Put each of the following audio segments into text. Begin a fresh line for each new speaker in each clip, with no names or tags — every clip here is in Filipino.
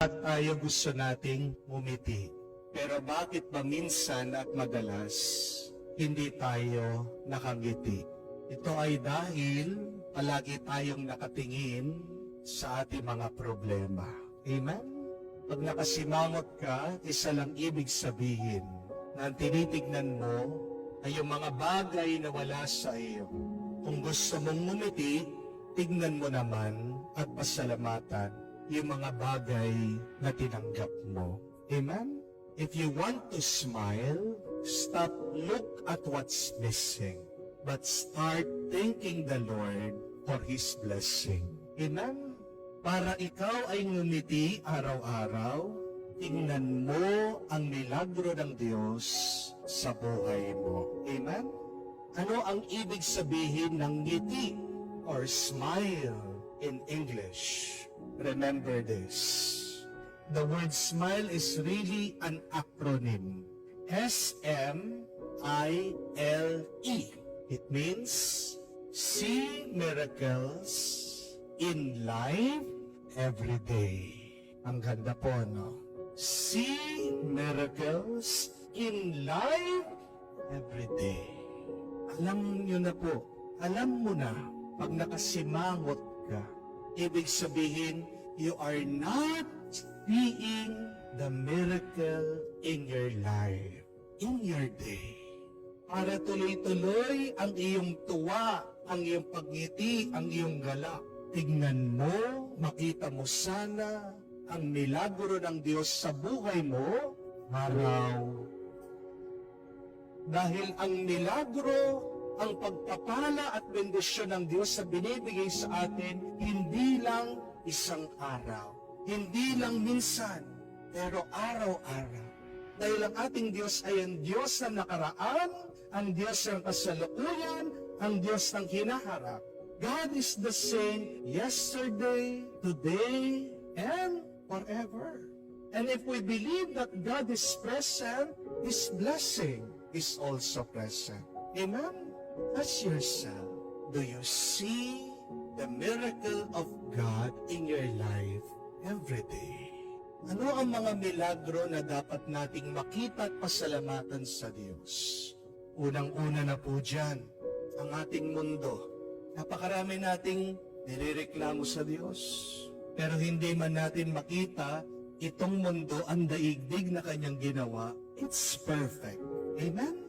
At tayo gusto nating ngumiti. Pero bakit ba minsan at madalas hindi tayo nakangiti? Ito ay dahil palagi tayong nakatingin sa ating mga problema. Amen? Pag nakasimangot ka, isa lang ibig sabihin na ang tinitignan mo ay yung mga bagay na wala sa iyo. Kung gusto mong ngumiti, tignan mo naman at pasalamatan yung mga bagay na tinanggap mo. Amen? If you want to smile, stop look at what's missing, but start thanking the Lord for His blessing. Amen? Para ikaw ay ngumiti araw-araw, tingnan mo ang milagro ng Diyos sa buhay mo. Amen? Ano ang ibig sabihin ng ngiti or smile in English? Remember this. The word smile is really an acronym. S-M-I-L-E. It means see miracles in life every day. Ang ganda po, no? See miracles in life every day. Alam nyo na po, alam mo na, pag nakasimangot ka, ibig sabihin, you are not seeing the miracle in your life, in your day. Para tuloy-tuloy ang iyong tuwa, ang iyong pagngiti, ang iyong galak. Tignan mo, makita mo sana ang milagro ng Diyos sa buhay mo, araw. Dahil ang milagro, ang pagpapala at bendisyon ng Diyos na binibigay sa atin, hindi lang isang araw, hindi lang minsan, pero araw-araw. Dahil ang ating Diyos ay ang Diyos ng nakaraan, ang Diyos ng kasalukuyan, ang Diyos ng hinaharap. God is the same yesterday, today, and forever. And if we believe that God is present, His blessing is also present. Amen? Ask yourself, do you see the miracle of God in your life every day? Ano ang mga milagro na dapat nating makita at pasalamatan sa Diyos? Unang-una na po dyan, ang ating mundo. Napakarami nating nirereklamo sa Diyos. Pero hindi man natin makita, itong mundo, ang daigdig na kanyang ginawa, it's perfect. Amen?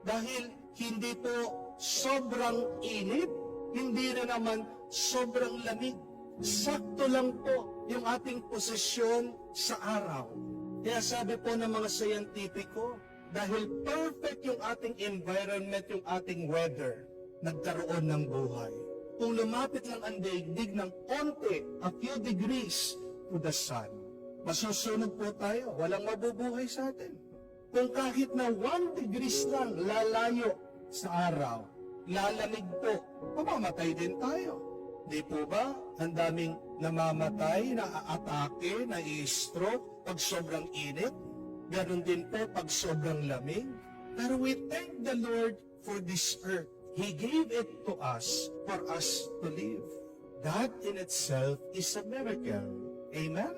Dahil hindi po sobrang init, hindi rin naman sobrang lamig. Sakto lang po yung ating posisyon sa araw. Kaya sabi po ng mga scientifico, dahil perfect yung ating environment, yung ating weather, nagkaroon ng buhay. Kung lumapit lang ang daigdig ng konti, a few degrees to the sun, masusunog po tayo, walang mabubuhay sa atin. Kung kahit na 1 degrees lang lalayo sa araw, lalamig po, mamamatay din tayo. Di po ba? Ang daming namamatay, na-aatake, na-i-stroke pag sobrang init. Ganon din po pag sobrang lamig. Pero we thank the Lord for this earth. He gave it to us for us to live. That in itself is a miracle. Amen?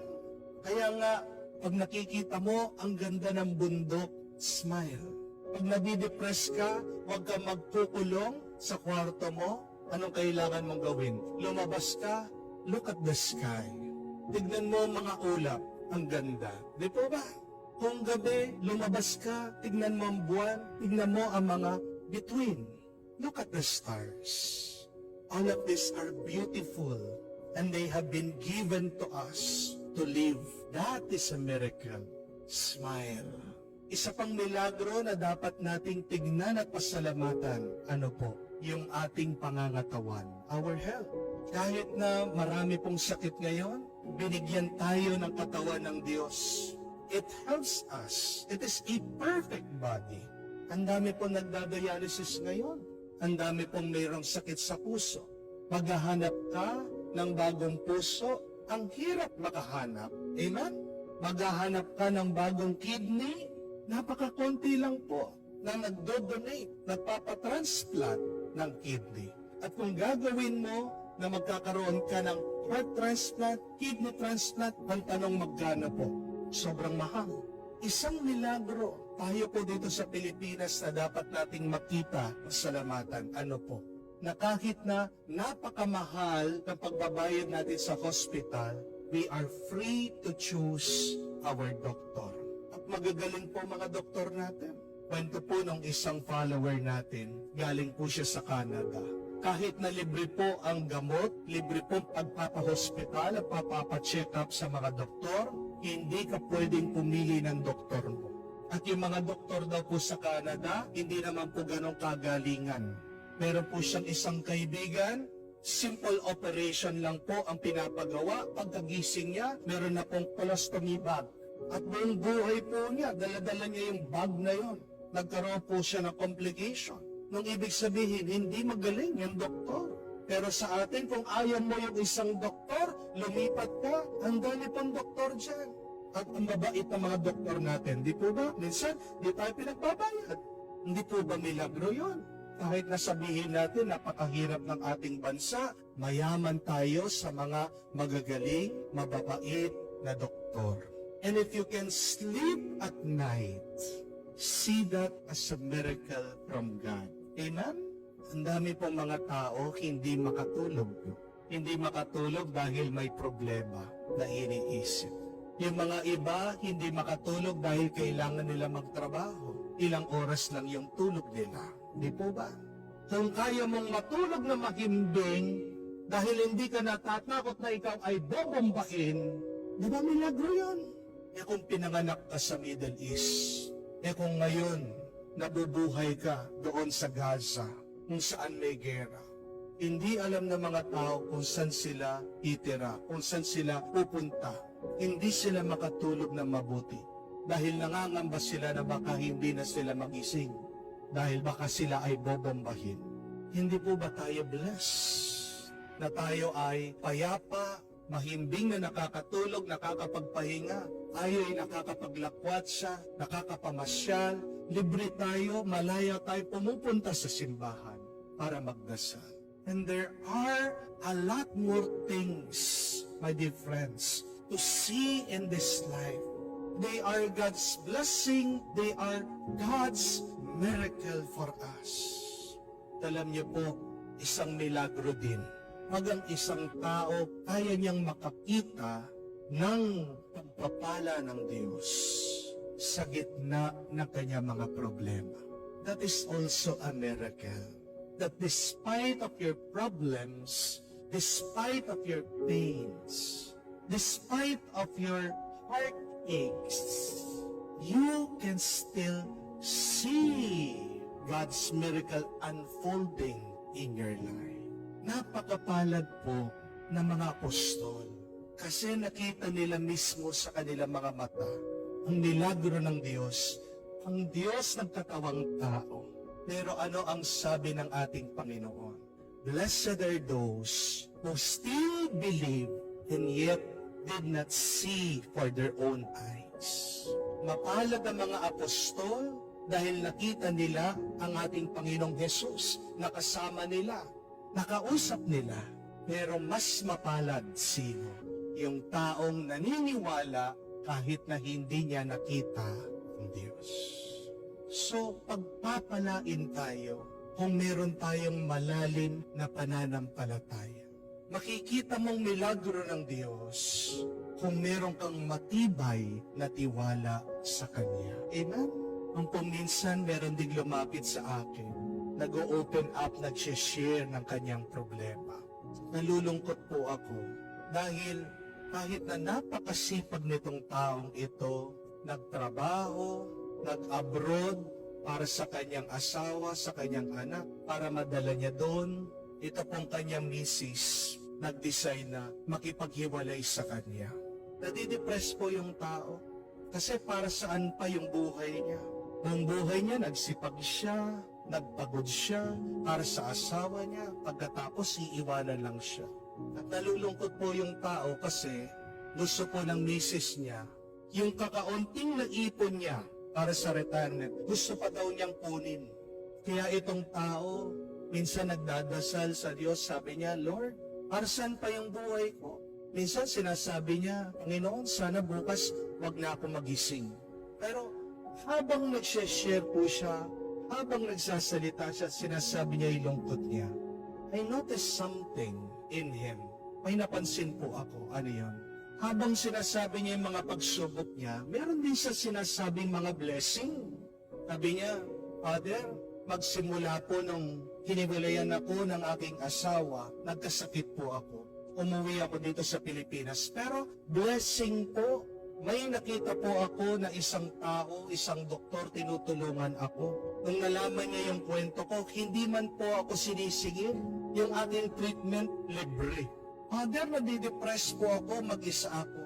Kaya nga, pag nakikita mo ang ganda ng bundok, smile. Pag nadidepress ka, huwag ka magkukulong sa kwarto mo. Anong kailangan mong gawin? Lumabas ka, look at the sky. Tignan mo ang mga ulap, ang ganda. Di po ba? Kung gabi, lumabas ka, tignan mo ang buwan, tignan mo ang mga between. Look at the stars. All of these are beautiful, and they have been given to us to live. That is a miracle. Smile. Isa pang milagro na dapat nating tignan at pasalamatan. Ano po? Yung ating pangangatawan. Our health. Kahit na marami pong sakit ngayon, binigyan tayo ng katawan ng Diyos. It helps us. It is a perfect body. Ang dami pong nagdadialysis ngayon. Ang dami pong mayroong sakit sa puso. Maghahanap ka ng bagong puso, ang hirap makahanap. Amen? Maghahanap ka ng bagong kidney, napakakonti lang po na nagdo-donate, nagpapatransplant ng kidney. At kung gagawin mo, na magkakaroon ka ng heart transplant, kidney transplant, ang tanong magkano po? Sobrang mahal. Isang milagro tayo po dito sa Pilipinas na dapat nating makita, pasalamatan. Ano po? Na kahit na napakamahal ng pagbabayad natin sa hospital, we are free to choose our doctor. At magagaling po mga doktor natin. Kwento po ng isang follower natin, galing po siya sa Canada. Kahit na libre po ang gamot, libre po pagpapahospital at papacheck up sa mga doktor, hindi ka pwedeng pumili ng doktor mo. At yung mga doktor daw po sa Canada, hindi naman po ganong kagalingan. Meron po siyang isang kaibigan, simple operation lang po ang pinapagawa. Pagkagising niya, meron na pong colostomy bag. At buong buhay po niya, dala-dala niya yung bag na yon. Nagkaroon po siya ng complication. Nung ibig sabihin, hindi magaling yung doktor. Pero sa atin, kung ayaw mo yung isang doktor, lumipat ka, ang dami pang doktor dyan. At ang mabait ng mga doktor natin, di po ba? Minsan, di tayo pinagbabayad. Hindi po ba milagro yun? Kahit nasabihin natin, napakahirap ng ating bansa, mayaman tayo sa mga magagaling, mababait na doktor. And if you can sleep at night, see that as a miracle from God. Amen? Ang dami pong mga tao hindi makatulog. Hindi makatulog dahil may problema na iniisip. Yung mga iba hindi makatulog dahil kailangan nila magtrabaho. Ilang oras lang yung tulog nila. Di po ba? Kung kaya mong matulog na mahimbing dahil hindi ka natatakot na ikaw ay bobombain, di ba milagro yun? E kung pinanganak ka sa Middle East, e kung ngayon nabubuhay ka doon sa Gaza, kung saan may gera, hindi alam ng mga tao kung saan sila itira, kung saan sila pupunta. Hindi sila makatulog na mabuti dahil nangangamba sila na baka hindi na sila magising dahil baka sila ay bobombahin. Hindi po ba tayo blessed na tayo ay payapa, mahimbing na nakakatulog, nakakapagpahinga, tayo ay nakakapaglakwat siya, nakakapamasyal, libre tayo, malaya tayo pumupunta sa simbahan para magdasal. And there are a lot more things, my dear friends, to see in this life. They are God's blessing, they are God's miracle for us. Alam niyo po, isang milagro din. Pag ang isang tao kaya niyang makakita ng pagpapala ng Diyos sa gitna ng kanyang mga problema. That is also a miracle. That despite of your problems, despite of your pains, despite of your heartaches, you can still see God's miracle unfolding in your life. Napakapalad po ng mga apostol kasi nakita nila mismo sa kanilang mga mata ang milagro ng Diyos, ang Diyos ng katawang tao. Pero ano ang sabi ng ating Panginoon? Blessed are those who still believe and yet did not see for their own eyes. Mapalad ang mga apostol dahil nakita nila ang ating Panginoong Jesus, nakasama nila, nakausap nila. Pero mas mapalad sino? Yung taong naniniwala kahit na hindi niya nakita ang Diyos. So, pagpapalain tayo kung meron tayong malalim na pananampalataya. Makikita mong milagro ng Diyos kung meron kang matibay na tiwala sa Kanya. Amen? Kung minsan meron ding lumapit sa akin, nag-open up, nag-share ng kanyang problema. Nalulungkot po ako dahil kahit na napakasipag nitong taong ito, nagtrabaho, nag-abroad para sa kanyang asawa, sa kanyang anak, para madala niya doon. Ito pong kanyang misis, nag-decide na makipaghiwalay sa kanya. Nadidepress po yung tao. Kasi para saan pa yung buhay niya? Ang buhay niya, nagsipag siya, nagpagod siya para sa asawa niya, pagkatapos iiwanan lang siya. At nalulungkot po yung tao kasi gusto po ng misis niya, yung kakaunting naipon niya para sa retirement, gusto pa daw niyang kunin. Kaya itong tao, minsan nagdadasal sa Diyos, sabi niya, Lord, Para saan pa yung buhay ko? Minsan sinasabi niya, Panginoon, sana bukas wag na ako magising. Pero habang nagsishare po siya, habang nagsasalita siya, sinasabi niya yung lungkot niya. I noticed something in him. May napansin po ako. Ano yun? Habang sinasabi niya yung mga pagsubok niya, meron din siya sinasabing mga blessing. Sabi niya, Father, magsimula po nung hiniwalayan ako ng aking asawa, nagkasakit po ako. Umuwi ako dito sa Pilipinas. Pero blessing po, may nakita po ako na isang tao, isang doktor, tinutulungan ako. Nung nalaman niya yung kwento ko, hindi man po ako sinisingil. Yung ating treatment, libre. Father, nadidepress po ako, mag-isa ako.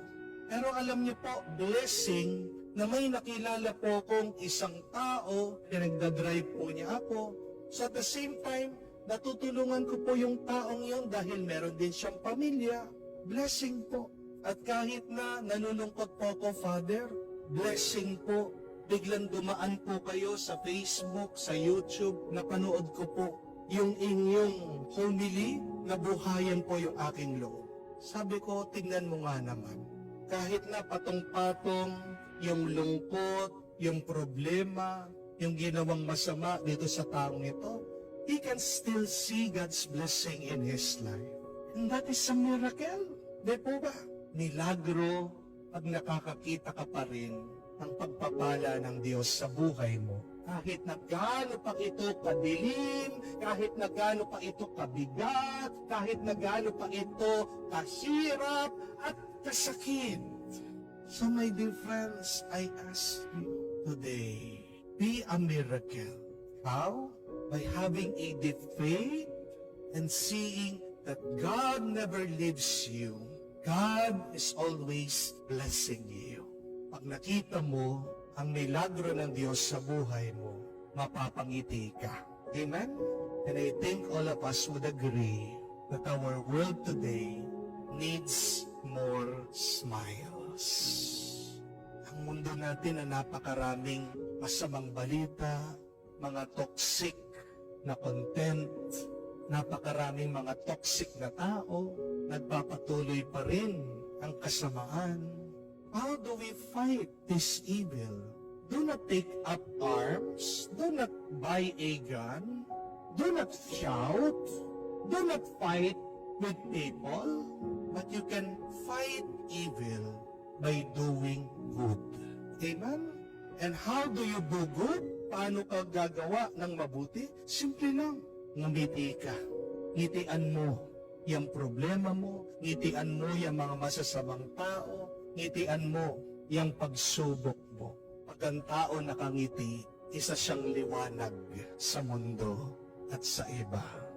Pero alam niyo po, blessing na may nakilala po akong isang tao, pinagdadrive po niya ako. So at the same time, natutulungan ko po yung taong yon dahil meron din siyang pamilya. Blessing po. At kahit na nalulungkot po ako, Father, blessing po. Biglang dumaan po kayo sa Facebook, sa YouTube, napanood ko po yung inyong homily, nabuhayan po yung aking loob. Sabi ko, tingnan mo nga naman. Kahit na patong-patong yung lungkot, yung problema, yung ginawang masama dito sa taong ito, he can still see God's blessing in his life. And that is a miracle. Di po ba? Milagro pag nakakakita ka pa rin ng pagpapala ng Diyos sa buhay mo. Kahit na gaano pa ito kadilim, kahit na gaano pa ito kabigat, kahit na gaano pa ito kahirap at kasakit. So my dear friends, I ask you today, be a miracle. How? By having a deep faith and seeing that God never leaves you. God is always blessing you. Pag nakita mo ang milagro ng Diyos sa buhay mo, mapapangiti ka. Amen? And I think all of us would agree that our world today needs more smiles. Ang mundo natin na napakaraming masamang balita, mga toxic na content, napakaraming mga toxic na tao, nagpapatuloy pa rin ang kasamaan. How do we fight this evil? Do not take up arms, do not buy a gun, do not shout, do not fight with people, but you can fight evil by doing good. Amen? And how do you do good? Paano ka gagawa ng mabuti? Simple lang. Ngumiti ka. Ngitian mo yung problema mo. Ngitian mo yung mga masasamang tao. Ngitian mo yung pagsubok mo. Pag ang tao nakangiti, isa siyang liwanag sa mundo at sa iba.